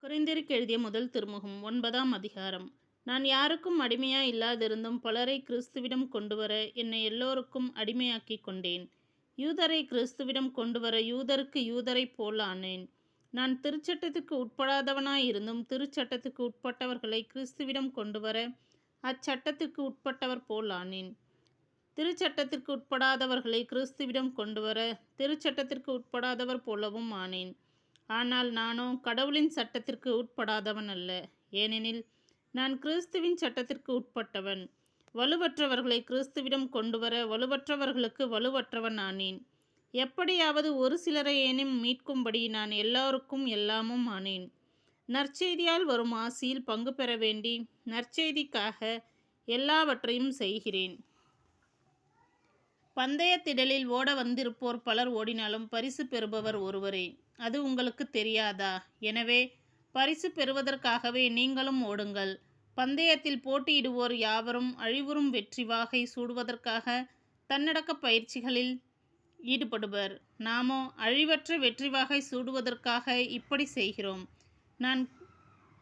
குறைந்திருக்கு எழுதிய முதல் திருமுகம் 9ஆம் அதிகாரம். நான் யாருக்கும் அடிமையாய் இல்லாதிருந்தும் பலரை கிறிஸ்துவிடம் கொண்டுவர என்னை எல்லோருக்கும் அடிமையாக்கிக் கொண்டேன். யூதரை கிறிஸ்துவிடம் கொண்டுவர யூதருக்கு யூதரைப் போல் ஆனேன். நான் திருச்சட்டத்துக்கு உட்படாதவனாயிருந்தும் திருச்சட்டத்துக்கு உட்பட்டவர்களை கிறிஸ்துவிடம் கொண்டுவர அச்சட்டத்துக்கு உட்பட்டவர் போல் ஆனேன். திருச்சட்டத்திற்கு உட்படாதவர்களை கிறிஸ்துவிடம் கொண்டுவர திருச்சட்டத்திற்கு உட்படாதவர் போலவும் ஆனேன். ஆனால் நானோ கடவுளின் சட்டத்திற்கு உட்படாதவன் அல்ல. ஏனெனில் நான் கிறிஸ்துவின் சட்டத்திற்கு உட்பட்டவன். வலுவற்றவர்களை கிறிஸ்துவிடம் கொண்டுவர வலுவற்றவர்களுக்கு வலுவற்றவன் ஆனேன். எப்படியாவது ஒரு சிலரையேனும் மீட்கும்படி நான் எல்லாருக்கும் எல்லாமும் ஆனேன். நற்செய்தியால் வரும் ஆசியில் பங்கு பெற வேண்டி நற்செய்திக்காக எல்லாவற்றையும் செய்கிறேன். பந்தயத்திடலில் ஓட வந்திருப்போர் பலர் ஓடினாலும் பரிசு பெறுபவர் ஒருவரே. அது உங்களுக்கு தெரியாதா? எனவே பரிசு பெறுவதற்காகவே நீங்களும் ஓடுங்கள். பந்தயத்தில் போட்டியிடுவோர் யாவரும் அழிவுறும் வெற்றி வாகை சூடுவதற்காக தன்னடக்க பயிற்சிகளில் ஈடுபடுவர். நாமோ அழிவற்ற வெற்றி வாகை சூடுவதற்காக இப்படி செய்கிறோம். நான்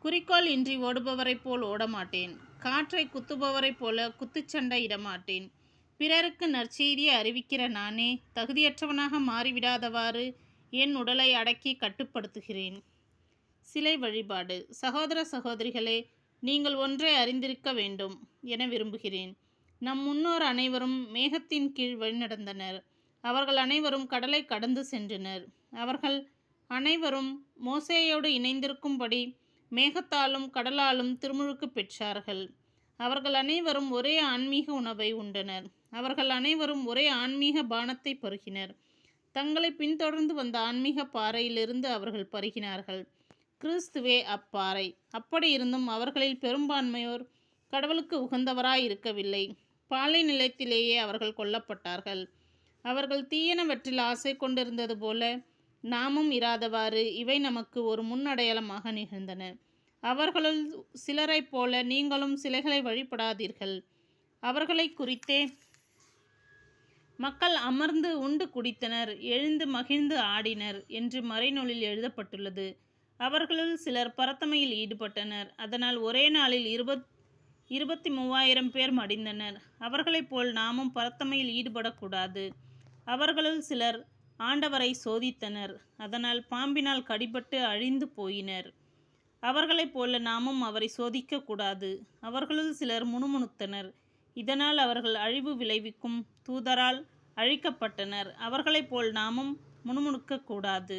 குறிக்கோள் இன்றி ஓடுபவரைப் போல் ஓடமாட்டேன். காற்றை குத்துபவரைப் போல குத்துச்சண்டை இடமாட்டேன். பிறருக்கு நற்செய்தியை அறிவிக்கிற நானே தகுதியற்றவனாக மாறிவிடாதவாறு என் உடலை அடக்கி கட்டுப்படுத்துகிறேன். சிலை வழிபாடு. சகோதர சகோதரிகளே, நீங்கள் ஒன்றை அறிந்திருக்க வேண்டும் என விரும்புகிறேன். நம் முன்னோர் அனைவரும் மேகத்தின் கீழ் வழிநடந்தனர். அவர்கள் அனைவரும் கடலை கடந்து சென்றனர். அவர்கள் அனைவரும் மோசேயோடு இணைந்திருக்கும்படி மேகத்தாலும் கடலாலும் திருமுழுக்கு பெற்றார்கள். அவர்கள் அனைவரும் ஒரே ஆன்மீக உணவை உண்டனர். அவர்கள் அனைவரும் ஒரே ஆன்மீக பானத்தை பருகினர். தங்களை பின்தொடர்ந்து வந்த ஆன்மீக பாறையிலிருந்து அவர்கள் பருகினார்கள். கிறிஸ்துவே அப்பாறை. அப்படி இருந்தும் அவர்களில் பெரும்பான்மையோர் கடவுளுக்கு உகந்தவராய் இருக்கவில்லை. பாலை நிலத்திலேயே அவர்கள் கொல்லப்பட்டார்கள். அவர்கள் தீயனவற்றில் ஆசை கொண்டிருந்தது போல நாமும் இராதவாறு இவை நமக்கு ஒரு முன்னடையாளமாக நிகழ்ந்தன. அவர்களுள் சிலரைப் போல நீங்களும் சிலைகளை வழிபடாதீர்கள். அவர்களை குறித்தே மக்கள் அமர்ந்து உண்டு குடித்தனர், எழுந்து மகிழ்ந்து ஆடினர் என்று மறைநூலில் எழுதப்பட்டுள்ளது. அவர்களுள் சிலர் பரத்தமையில் ஈடுபட்டனர். அதனால் ஒரே நாளில் 23,000 பேர் மடிந்தனர். அவர்களைப் போல் நாமும் பரத்தமையில் ஈடுபடக்கூடாது. அவர்களுள் சிலர் ஆண்டவரை சோதித்தனர். அதனால் பாம்பினால் கடிபட்டு அழிந்து போயினர். அவர்களைப் போல நாமும் அவரை சோதிக்கக்கூடாது. அவர்களுள் சிலர் முணுமுணுத்தனர். இதனால் அவர்கள் அழிவு விளைவிக்கும் தூதரால் அழிக்கப்பட்டனர். அவர்களைப் போல் நாமும் முணுமுணுக்கக்கூடாது.